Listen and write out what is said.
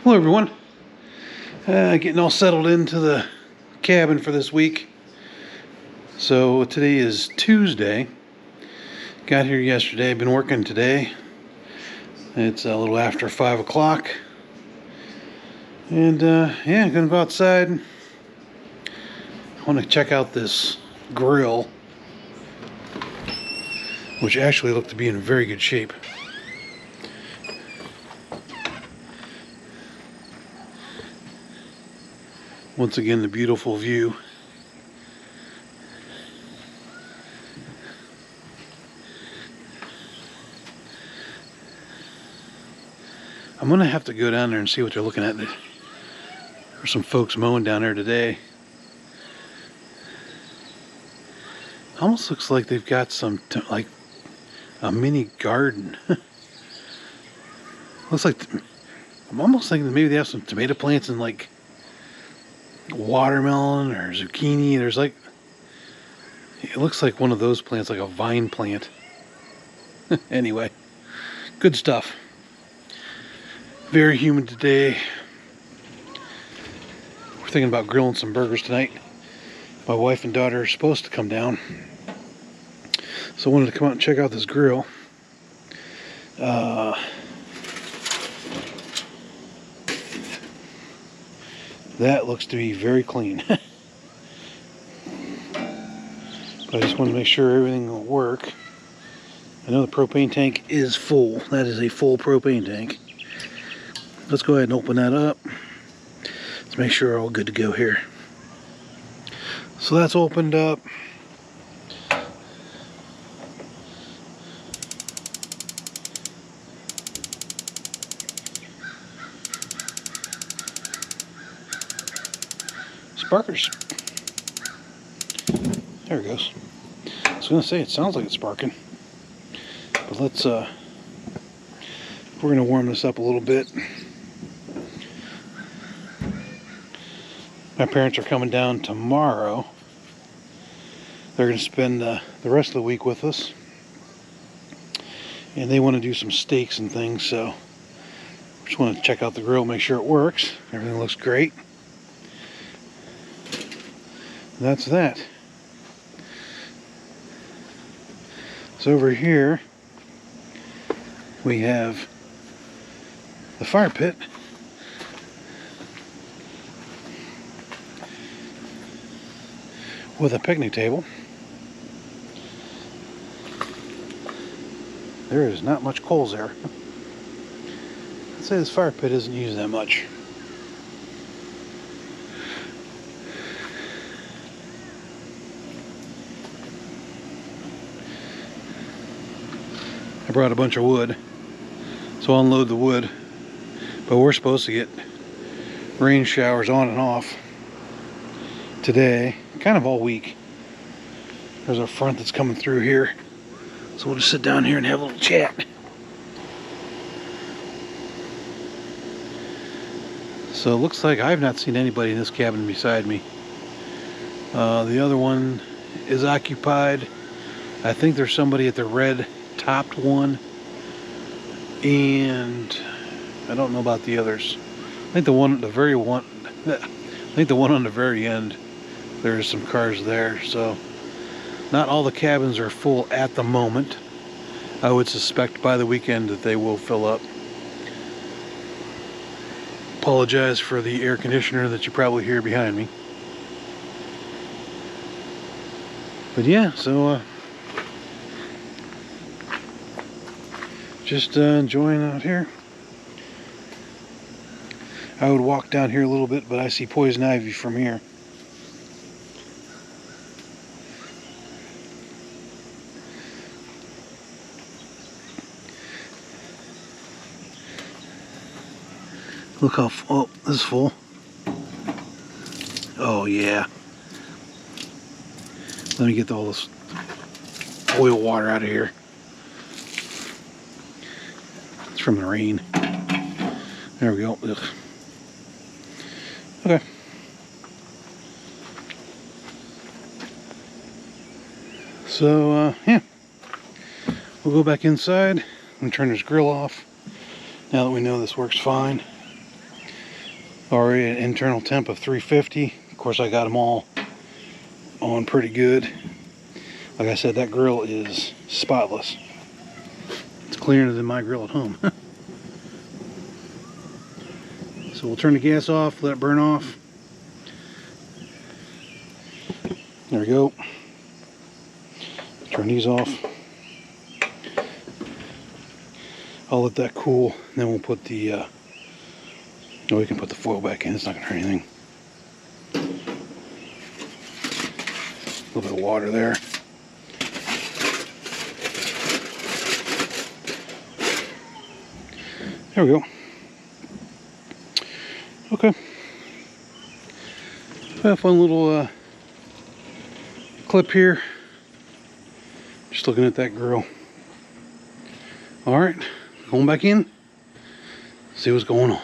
Hello everyone. Getting all settled into the cabin for this week. So today is Tuesday. Got here yesterday. Been working today. It's a little after 5 o'clock. And yeah, gonna go outside. I want to check out this grill, which actually looked to be in very good shape. Once again, the beautiful view. I'm gonna have to go down there and see what they're looking at. There's some folks mowing down there today. Almost looks like they've got some like a mini garden. Looks like I'm almost thinking that maybe they have some tomato plants and like watermelon or zucchini. There's like, it looks like one of those plants, like a vine plant. Anyway, good stuff. Very humid today. We're thinking about grilling some burgers tonight. My wife and daughter are supposed to come down, so I wanted to come out and check out this grill. That looks to be very clean. But I just wanted to make sure everything will work. I know the propane tank is full. That is a full propane tank. Let's go ahead and open that up. Let's make sure we're all good to go here. So that's opened up. Sparkers. There it goes. I was gonna say it sounds like it's sparking. But let's we're gonna warm this up a little bit. My parents are coming down tomorrow. They're gonna spend the rest of the week with us. And they want to do some steaks and things, so just want to check out the grill, make sure it works. Everything looks great. That's that. So over here we have the fire pit. With a picnic table. There is not much coals there. I'd say this fire pit isn't used that much. I brought a bunch of wood, so I'll unload the wood. But we're supposed to get rain showers on and off today, kind of all week. There's a front that's coming through here, so we'll just sit down here and have a little chat. So it looks like I've not seen anybody in this cabin beside me. The other one is occupied. I think there's somebody at the red topped one, and I don't know about the others. I think the one on the very end, there's some cars there. So not all the cabins are full at the moment. I would suspect by the weekend that they will fill up. Apologize for the air conditioner that you probably hear behind me. But yeah, so just enjoying out here. I would walk down here a little bit, but I see poison ivy from here. Look how oh, this is full. Oh yeah. Let me get all this oil water out of here. It's from the rain. There we go. Ugh. Okay. So, yeah. We'll go back inside and turn this grill off. Now that we know this works fine. Already an internal temp of 350. Of course, I got them all on pretty good. Like I said, that grill is spotless. It's cleaner than my grill at home. So we'll turn the gas off, let it burn off. There we go. Turn these off. I'll let that cool, and then we'll put the, oh, we can put the foil back in. It's not going to hurt anything. A little bit of water there. There we go. Okay. A fun little clip here. Just looking at that grill. Alright, going back in. See what's going on.